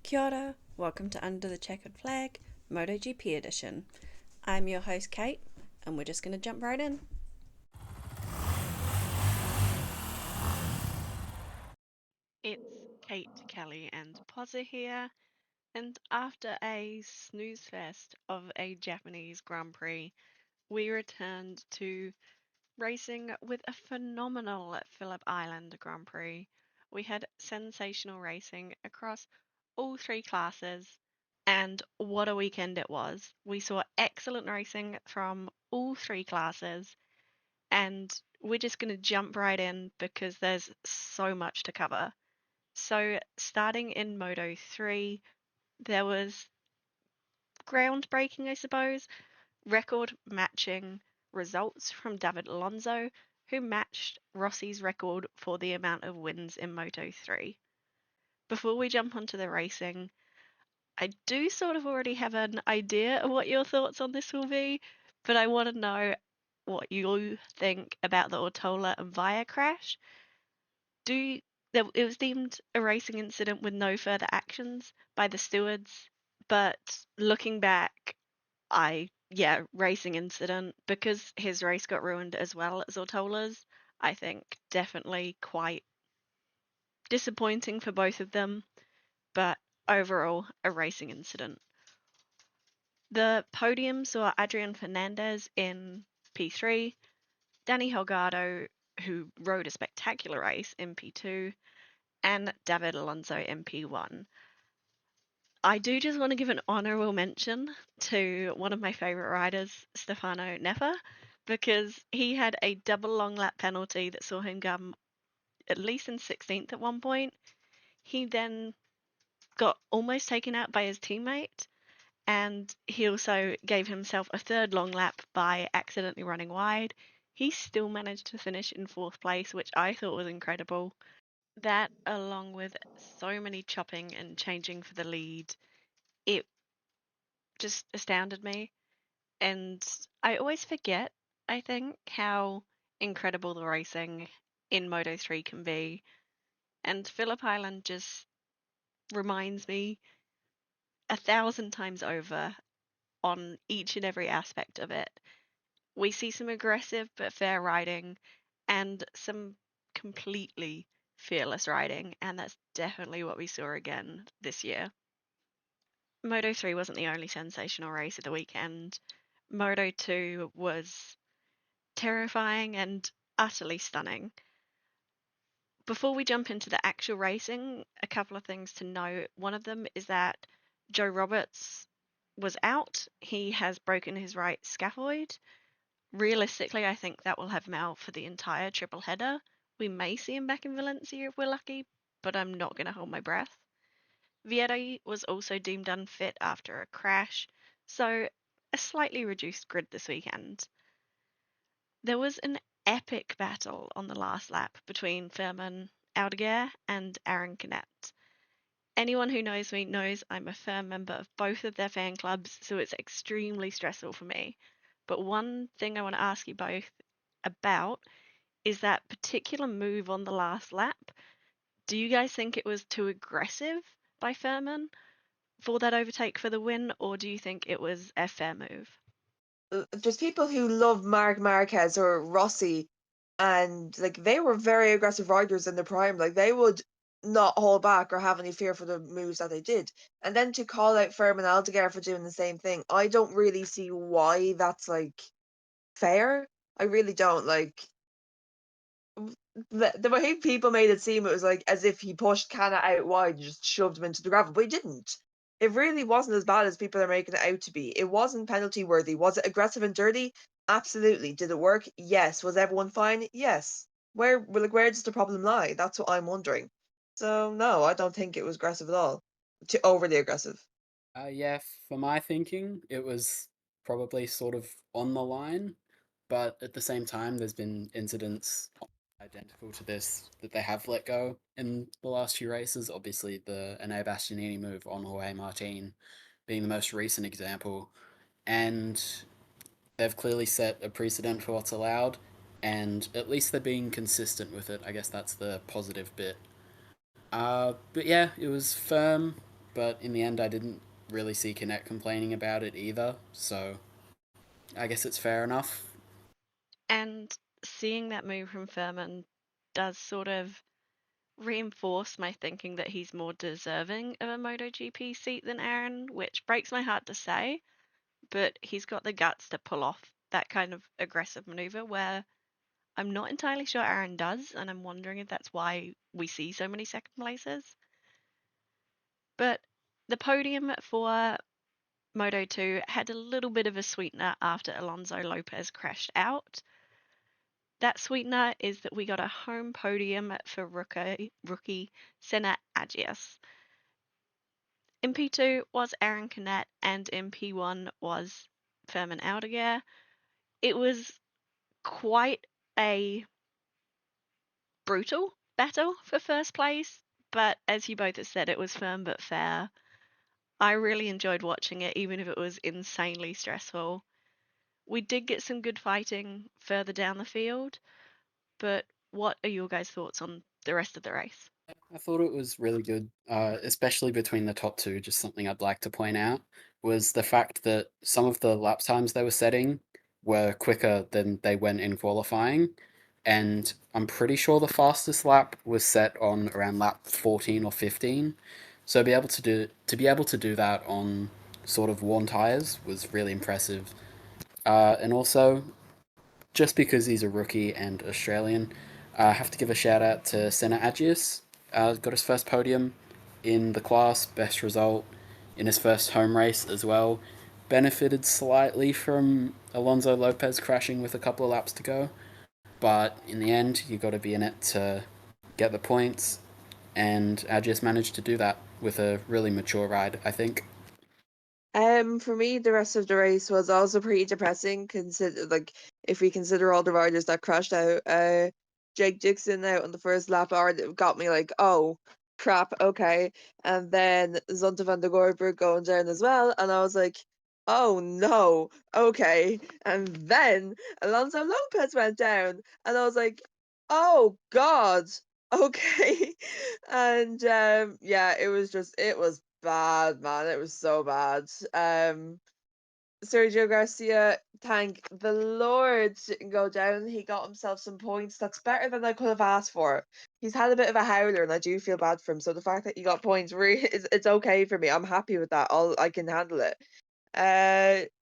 Kia ora, welcome to Under the Checkered Flag, MotoGP edition. I'm your host Kate, and we're just going to jump right in. It's Kate, Kelly, and PozzA here, and after a snooze fest of a Japanese Grand Prix, we returned to racing with a phenomenal Phillip Island Grand Prix. We had sensational racing across all three classes, and what a weekend it was. We saw excellent racing from all three classes, and we're just going to jump right in because there's so much to cover. So, starting in Moto 3, there was groundbreaking, I suppose, record matching results from David Alonso, who matched Rossi's record for the amount of wins in Moto 3. Before we jump onto the racing, I do sort of already have an idea of what your thoughts on this will be, but I want to know what you think about the Ortola and Via crash. Do it was deemed a racing incident with no further actions by the stewards, but looking back, racing incident because his race got ruined as well as Ortola's. I think definitely quite disappointing for both of them, but overall a racing incident. The podium saw Adrian Fernandez in P3, Danny Holgado, who rode a spectacular race in P2, and David Alonso in P1. I do just want to give an honourable mention to one of my favourite riders, Stefano Neffa, because he had a double long lap penalty that saw him come at least in 16th at one point. He then got almost taken out by his teammate, and he also gave himself a third long lap by accidentally running wide. He still managed to finish in fourth place, which I thought was incredible. That, along with so many chopping and changing for the lead, it just astounded me. And I always forget, I think, how incredible the racing in Moto 3 can be. And Phillip Island just reminds me 1,000 times over on each and every aspect of it. We see some aggressive but fair riding and some completely fearless riding, and that's definitely what we saw again this year. Moto 3 wasn't the only sensational race of the weekend. Moto 2 was terrifying and utterly stunning. Before we jump into the actual racing, a couple of things to note. One of them is that Joe Roberts was out. He has broken his right scaphoid. Realistically, I think that will have him out for the entire triple header. We may see him back in Valencia if we're lucky, but I'm not going to hold my breath. Vieri was also deemed unfit after a crash, so a slightly reduced grid this weekend. There was an epic battle on the last lap between Firmin Aldeguer and Aaron Canet. Anyone who knows me knows I'm a firm member of both of their fan clubs, so it's extremely stressful for me. But one thing I want to ask you both about is that particular move on the last lap. Do you guys think it was too aggressive by Firmin for that overtake for the win, or do you think it was a fair move? There's people who love Marc Marquez or Rossi, and like they were very aggressive riders in the prime. Like they would not hold back or have any fear for the moves that they did. And then to call out Fermin Aldeguer for doing the same thing, I don't really see why that's like fair. I really don't. Like the way people made it seem, it was like as if he pushed Canna out wide and just shoved him into the gravel, but he didn't. It really wasn't as bad as people are making it out to be. It wasn't penalty worthy. Was it aggressive and dirty? Absolutely. Did it work? Yes. Was everyone fine? Yes. Where does the problem lie? That's what I'm wondering. So no, I don't think it was aggressive at all. Too overly aggressive. Yeah, for my thinking, it was probably sort of on the line, but at the same time, there's been incidents identical to this that they have let go in the last few races. Obviously, the Ene Bastianini move on Jorge Martin being the most recent example, and they've clearly set a precedent for what's allowed, and at least they're being consistent with it. I guess that's the positive bit. But yeah, it was firm, but in the end I didn't really see Canet complaining about it either, so I guess it's fair enough. And seeing that move from Furman does sort of reinforce my thinking that he's more deserving of a MotoGP seat than Aaron, which breaks my heart to say, but he's got the guts to pull off that kind of aggressive maneuver where I'm not entirely sure Aaron does, and I'm wondering if that's why we see so many second places. But the podium for Moto2 had a little bit of a sweetener after Alonso Lopez crashed out. That sweetener is that we got a home podium for rookie Senna Agius. In P2 was Aaron Canet, and in P1 was Furman Aldeguer. It was quite a brutal battle for first place, but as you both have said, it was firm but fair. I really enjoyed watching it, even if it was insanely stressful. We did get some good fighting further down the field, but what are your guys' thoughts on the rest of the race? I thought it was really good, especially between the top two. Just something I'd like to point out was the fact that some of the lap times they were setting were quicker than they went in qualifying, and I'm pretty sure the fastest lap was set on around lap 14 or 15. So be able to do that on sort of worn tires was really impressive. And also, just because he's a rookie and Australian, I have to give a shout out to Senna Agius. Got his first podium in the class, best result in his first home race as well. Benefited slightly from Alonso Lopez crashing with a couple of laps to go, but in the end, you got to be in it to get the points, and Agius managed to do that with a really mature ride, I think. For me, the rest of the race was also pretty depressing. If we consider all the riders that crashed out, Jake Dixon out on the first lap hour that got me like, oh crap, okay. And then Zonta van der Gorber going down as well, and I was like, oh no, okay. And then Alonso Lopez went down, and I was like, oh God, okay. And yeah, it was bad, man. It was so bad. Sergio Garcia, thank the Lord, didn't go down. He got himself some points. That's better than I could have asked for. He's had a bit of a howler, and I do feel bad for him. So the fact that he got points, really, it's okay for me. I'm happy with that. I can handle it.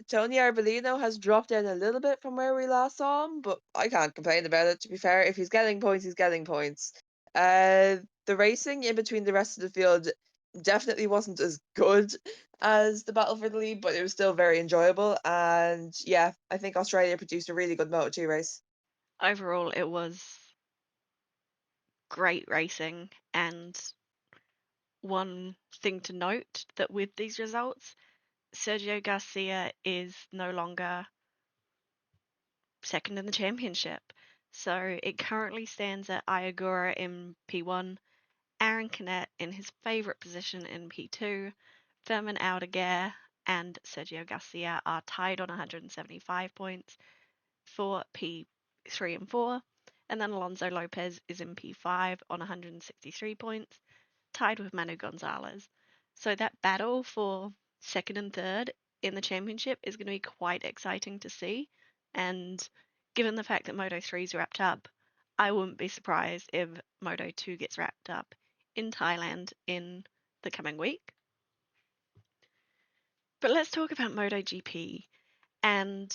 Tony Arbolino has dropped down a little bit from where we last saw him, but I can't complain about it. To be fair, if he's getting points, he's getting points. The racing in between the rest of the field definitely wasn't as good as the battle for the lead, but it was still very enjoyable. And yeah, I think Australia produced a really good Moto2 race. Overall, it was great racing, and one thing to note that with these results, Sergio Garcia is no longer second in the championship. So it currently stands at Iagura in P1, Aaron Canet in his favourite position in P2, Furman Aldeguer and Sergio Garcia are tied on 175 points for P3 and 4, and then Alonso Lopez is in P5 on 163 points, tied with Manu Gonzalez. So that battle for second and third in the championship is going to be quite exciting to see. And given the fact that Moto 3 is wrapped up, I wouldn't be surprised if Moto 2 gets wrapped up in Thailand in the coming week. But let's talk about MotoGP. And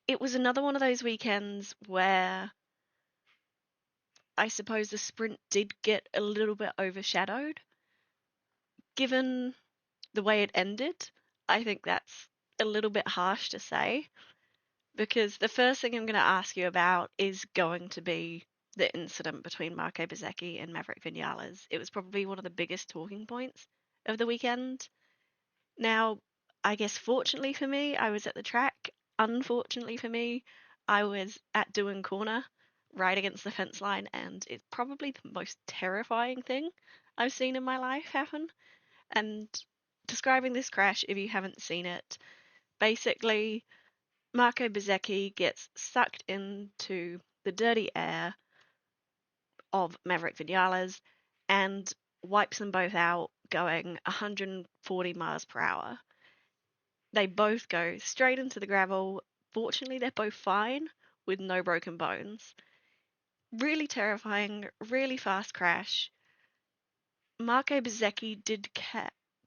it was another one of those weekends where I suppose the sprint did get a little bit overshadowed. Given the way it ended, I think that's a little bit harsh to say, because the first thing I'm going to ask you about is going to be the incident between Marco Bezzecchi and Maverick Vinales. It was probably one of the biggest talking points of the weekend. Now, I guess fortunately for me, I was at the track. Unfortunately for me, I was at Dewan Corner, right against the fence line, and it's probably the most terrifying thing I've seen in my life happen. And describing this crash, if you haven't seen it, basically, Marco Bezzecchi gets sucked into the dirty air of Maverick Vinales and wipes them both out going 140 miles per hour. They both go straight into the gravel. Fortunately, they're both fine with no broken bones. Really terrifying, really fast crash. Marco Bezzecchi did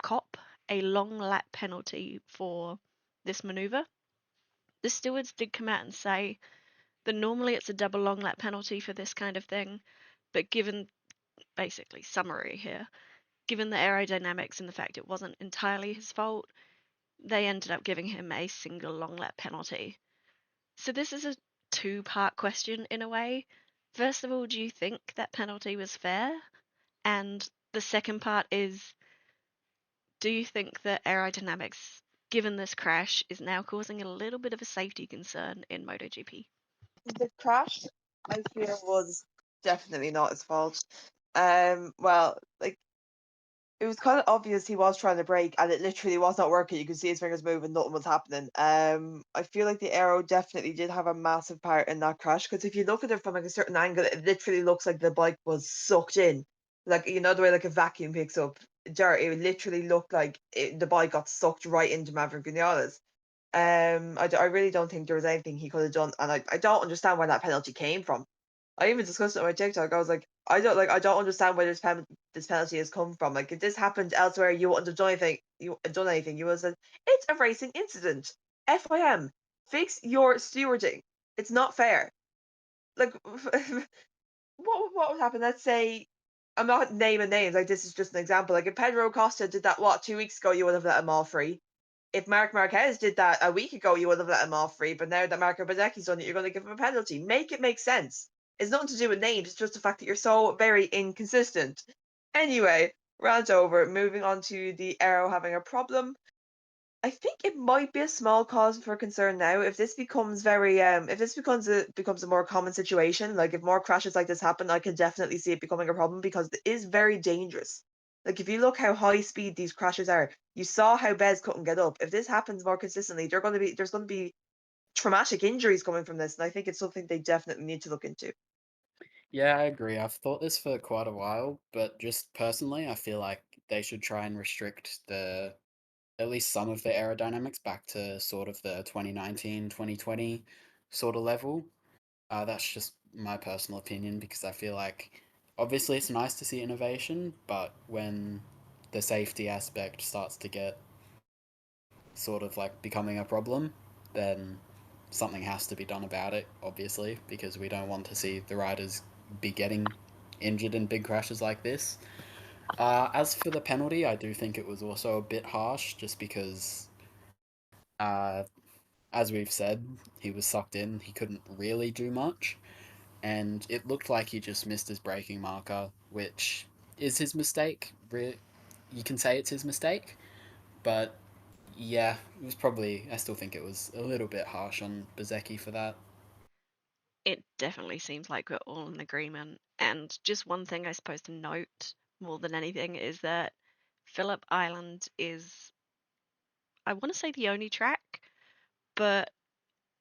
cop a long lap penalty for this maneuver. The stewards did come out and say that normally it's a double long lap penalty for this kind of thing, but given, basically, summary here, given the aerodynamics and the fact it wasn't entirely his fault, they ended up giving him a single long lap penalty. So this is a two-part question in a way. First of all, do you think that penalty was fair? And the second part is, do you think that aerodynamics, given this crash, is now causing a little bit of a safety concern in MotoGP? The crash, I feel, was definitely not his fault. Well, like, it was kind of obvious he was trying to brake and it literally was not working. You could see his fingers moving, nothing was happening. I feel like the aero definitely did have a massive part in that crash, because if you look at it from like a certain angle, it literally looks like the bike was sucked in. Like, you know, the way like a vacuum picks up dirt, it literally looked like the bike got sucked right into Maverick Vinales. I really don't think there was anything he could have done, and I don't understand where that penalty came from. I even discussed it on my TikTok. I was like, I don't understand where this penalty has come from. Like, if this happened elsewhere, you wouldn't have done anything. You wouldn't have done anything. You would have said it's a racing incident. FIM, fix your stewarding. It's not fair. Like, what would happen? Let's say, I'm not naming names. Like, this is just an example. Like, if Pedro Costa did that, what, 2 weeks ago, you would have let him off free. If Marc Marquez did that a week ago, you would have let him off free. But now that Marco Bezzecchi's done it, you're going to give him a penalty. Make it make sense. It's nothing to do with names. It's just the fact that you're so very inconsistent. Anyway, rant over. Moving on to the Aero having a problem. I think it might be a small cause for concern now. If this becomes becomes a more common situation, like if more crashes like this happen, I can definitely see it becoming a problem, because it is very dangerous. Like, if you look how high speed these crashes are, you saw how Bez couldn't get up. If this happens more consistently, there's going to be traumatic injuries coming from this, and I think it's something they definitely need to look into. Yeah, I agree. I've thought this for quite a while, but just personally, I feel like they should try and restrict at least some of the aerodynamics back to sort of the 2019, 2020 sort of level. That's just my personal opinion, because I feel like obviously it's nice to see innovation, but when the safety aspect starts to get sort of like becoming a problem, then something has to be done about it, obviously, because we don't want to see the riders be getting injured in big crashes like this. As for the penalty, I do think it was also a bit harsh, just because, uh, as we've said, he was sucked in. He couldn't really do much, and it looked like he just missed his braking marker, which is his mistake. You can say it's his mistake, but yeah, it was probably. I still think it was a little bit harsh on Bezzecchi for that. It definitely seems like we're all in agreement. And just one thing I suppose to note more than anything is that Phillip Island is, I want to say, the only track, but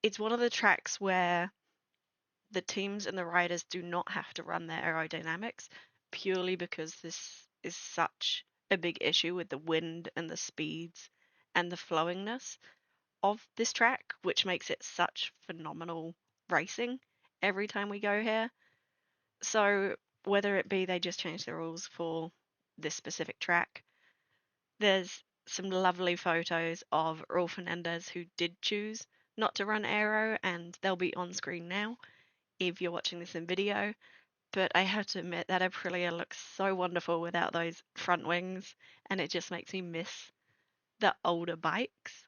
it's one of the tracks where the teams and the riders do not have to run their aerodynamics, purely because this is such a big issue with the wind and the speeds and the flowingness of this track, which makes it such phenomenal racing every time we go here. So whether it be they just changed the rules for this specific track, there's some lovely photos of Raul Fernandez who did choose not to run aero, and they'll be on screen now if you're watching this in video. But I have to admit that Aprilia looks so wonderful without those front wings, and it just makes me miss the older bikes.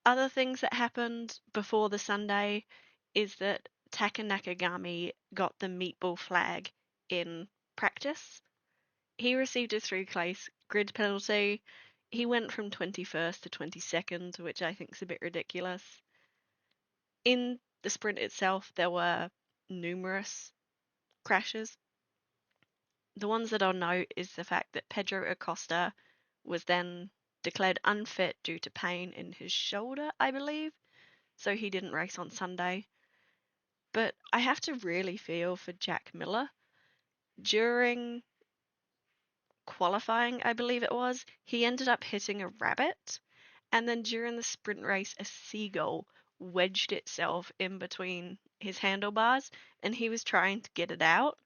Other things that happened before the Sunday is that Taka Nakagami got the meatball flag in practice. He received a 3-place grid penalty. He went from 21st to 22nd, which I think is a bit ridiculous. In the sprint itself, there were numerous crashes. The ones that I'll note is the fact that Pedro Acosta was then declared unfit due to pain in his shoulder, I believe, so he didn't race on Sunday. But I have to really feel for Jack Miller. During qualifying, I believe it was, he ended up hitting a rabbit, and then during the sprint race, a seagull wedged itself in between his handlebars, and he was trying to get it out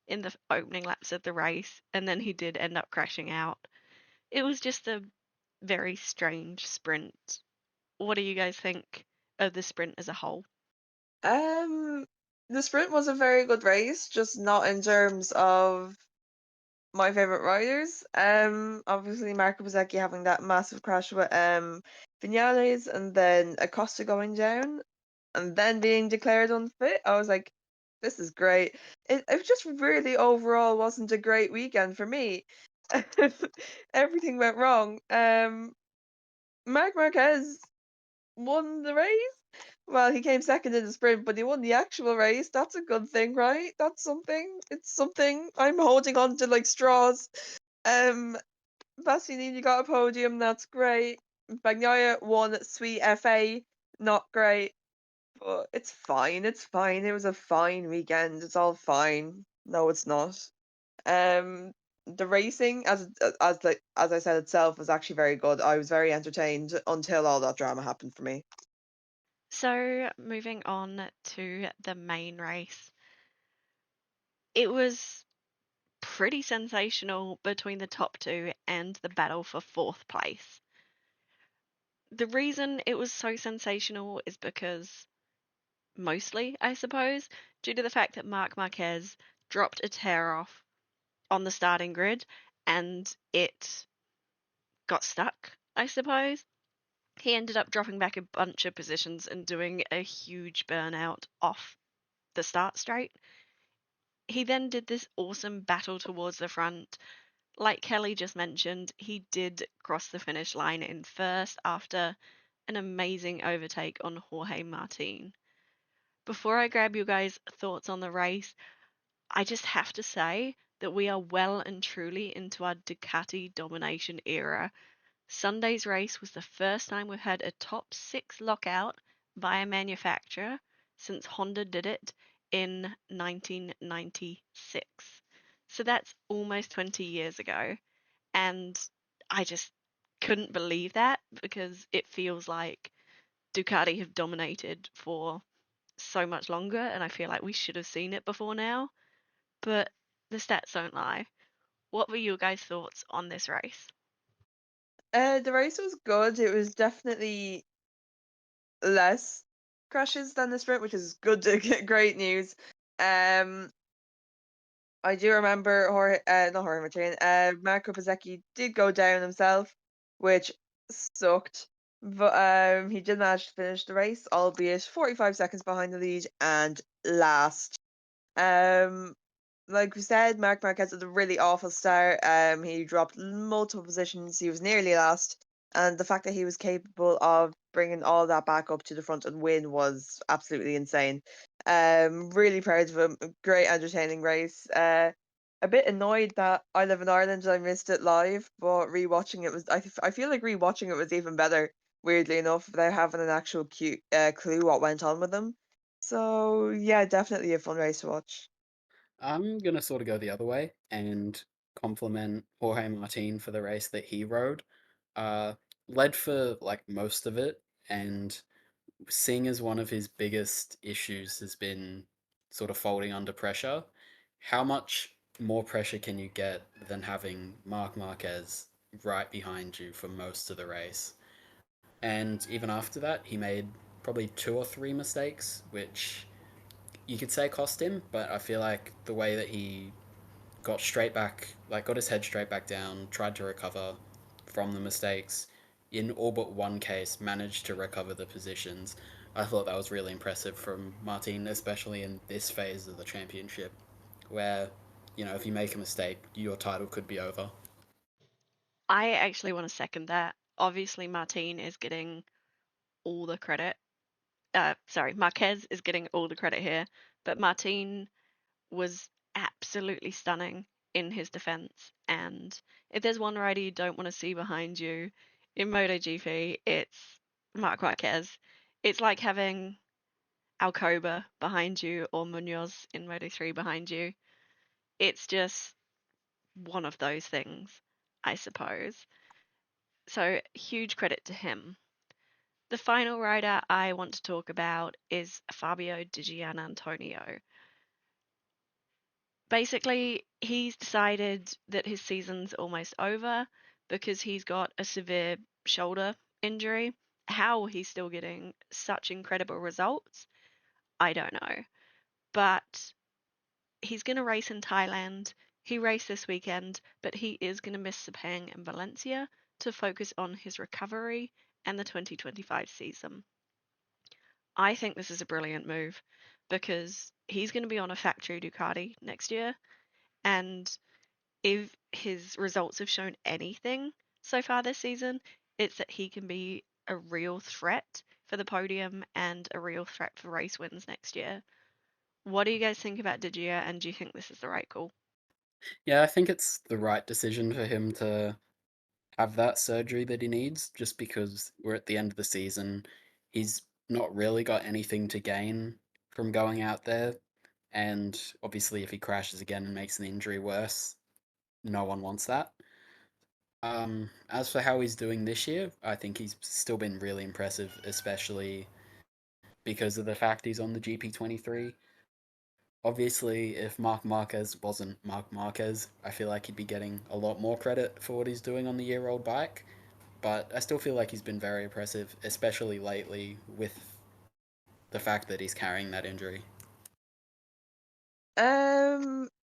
in the opening laps of the race, and then he did end up crashing out. It was just a very strange sprint. What do you guys think of the sprint as a whole? The sprint was a very good race, just not in terms of my favorite riders. Obviously Marco Bezzecchi having that massive crash with Vinales, and then Acosta going down, and then being declared unfit. I was like, this is great. It just really overall wasn't a great weekend for me. Everything went wrong. Marc Marquez won the race. Well, he came second in the sprint, but he won the actual race. That's a good thing, right? That's something. It's something. I'm holding on to like straws. Um, Bastianini got a podium. That's great. Bagnaia won Sweet FA. Not great, but it's fine. It's fine. It was a fine weekend. It's all fine. No, it's not. The racing, as I said itself, was actually very good. I was very entertained until all that drama happened for me. So, moving on to the main race. It was pretty sensational between the top two and the battle for fourth place. The reason it was so sensational is because, mostly, I suppose, due to the fact that Marc Marquez dropped a tear off on the starting grid and it got stuck, I suppose. He ended up dropping back a bunch of positions and doing a huge burnout off the start straight. He then did this awesome battle towards the front. Like Kelly just mentioned, he did cross the finish line in first after an amazing overtake on Jorge Martin. Before I grab you guys' thoughts on the race, I just have to say that we are well and truly into our Ducati domination era. Sunday's race was the first time we've had a top 6 lockout by a manufacturer since Honda did it in 1996. So that's almost 20 years ago. And I just couldn't believe that because it feels like Ducati have dominated for so much longer, and I feel like we should have seen it before now. But the stats don't lie. What were your guys' thoughts on this race? The race was good. It was definitely less crashes than the sprint, which is good to get great news. I do remember not Jorge Martin, Marco Bezzecchi did go down himself, which sucked. But he did manage to finish the race, albeit 45 seconds behind the lead and last. Um, like we said, Marc Marquez had a really awful start. He dropped multiple positions. He was nearly last, and the fact that he was capable of bringing all that back up to the front and win was absolutely insane. Really proud of him. Great, entertaining race. A bit annoyed that I live in Ireland and I missed it live, but rewatching it was. I feel like rewatching it was even better. Weirdly enough, without having an actual clue what went on with them. So yeah, definitely a fun race to watch. I'm gonna sort of go the other way and compliment Jorge Martin for the race that he rode. Uh, Led for like most of it, and seeing as one of his biggest issues has been sort of folding under pressure, how much more pressure can you get than having Marc Marquez right behind you for most of the race? And even after that, he made probably two or three mistakes, which you could say cost him, but I feel like the way that he got straight back, like got his head straight back down, tried to recover from the mistakes, in all but one case managed to recover the positions. I thought that was really impressive from Martin, especially in this phase of the championship, where, if you make a mistake, your title could be over. I actually want to second that. Obviously, Martin is getting all the credit. Sorry, Marquez is getting all the credit here, but Martin was absolutely stunning in his defense. And if there's one rider you don't want to see behind you in MotoGP, it's Marc Marquez. It's like having Alcoba behind you or Munoz in Moto3 behind you. It's just one of those things, I suppose. So huge credit to him. The final rider I want to talk about is Fabio Di Giannantonio. Basically, he's decided that his season's almost over because he's got a severe shoulder injury. How he's still getting such incredible results, I don't know. But he's going to race in Thailand. He raced this weekend, but he is going to miss Sepang and Valencia to focus on his recovery and the 2025 season. I think this is a brilliant move because he's going to be on a factory Ducati next year. And if his results have shown anything so far this season, it's that he can be a real threat for the podium and a real threat for race wins next year. What do you guys think about Digia, and do you think this is the right call? Yeah, I think it's the right decision for him to have that surgery that he needs, just because we're at the end of the season. He's not really got anything to gain from going out there. And obviously, if he crashes again and makes an injury worse, no one wants that. As for how he's doing this year, I think he's still been really impressive, especially because of the fact he's on the GP23. Obviously, if Marc Marquez wasn't Marc Marquez, I feel like he'd be getting a lot more credit for what he's doing on the year-old bike. But I still feel like he's been very impressive, especially lately with the fact that he's carrying that injury.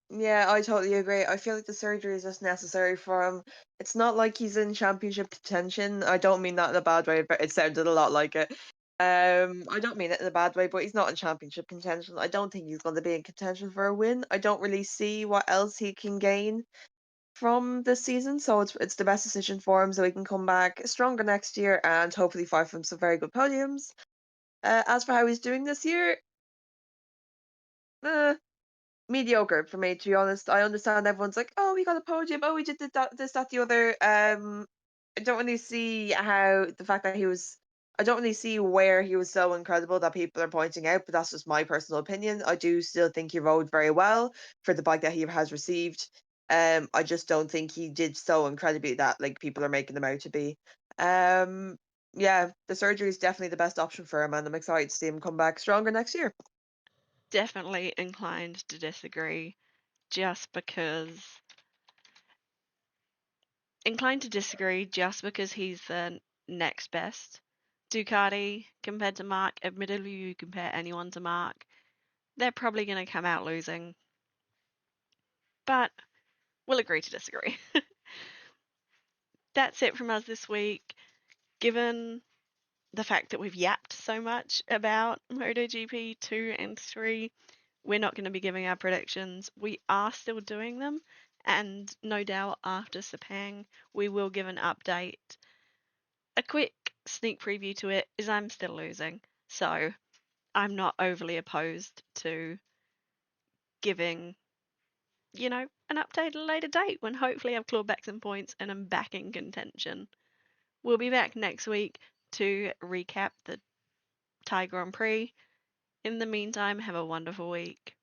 Yeah, I totally agree. I feel like the surgery is just necessary for him. It's not like he's in championship contention. I don't mean that in a bad way, but it sounded a lot like it. I don't mean it in a bad way, but he's not in championship contention. I don't think he's going to be in contention for a win. I don't really see what else he can gain from this season, so it's the best decision for him, so he can come back stronger next year and hopefully fight for some very good podiums. As for how he's doing this year, mediocre for me, to be honest. I understand everyone's like, oh, we got a podium, oh, we did that, this, that, the other. I don't really see how the fact that I don't really see where he was so incredible that people are pointing out, but that's just my personal opinion. I do still think he rode very well for the bike that he has received. I just don't think he did so incredibly that like people are making him out to be. Yeah, the surgery is definitely the best option for him, and I'm excited to see him come back stronger next year. Definitely inclined to disagree, just because he's the next best. Ducati compared to Marc, admittedly, you compare anyone to Marc, they're probably going to come out losing. But we'll agree to disagree. That's it from us this week. Given the fact that we've yapped so much about MotoGP 2 and 3, we're not going to be giving our predictions. We are still doing them, and no doubt after Sepang, we will give an update. A quick sneak preview to it is I'm still losing, so I'm not overly opposed to giving, an update at a later date when hopefully I've clawed back some points and I'm back in contention. We'll be back next week to recap the Thai Grand Prix. In the meantime, have a wonderful week.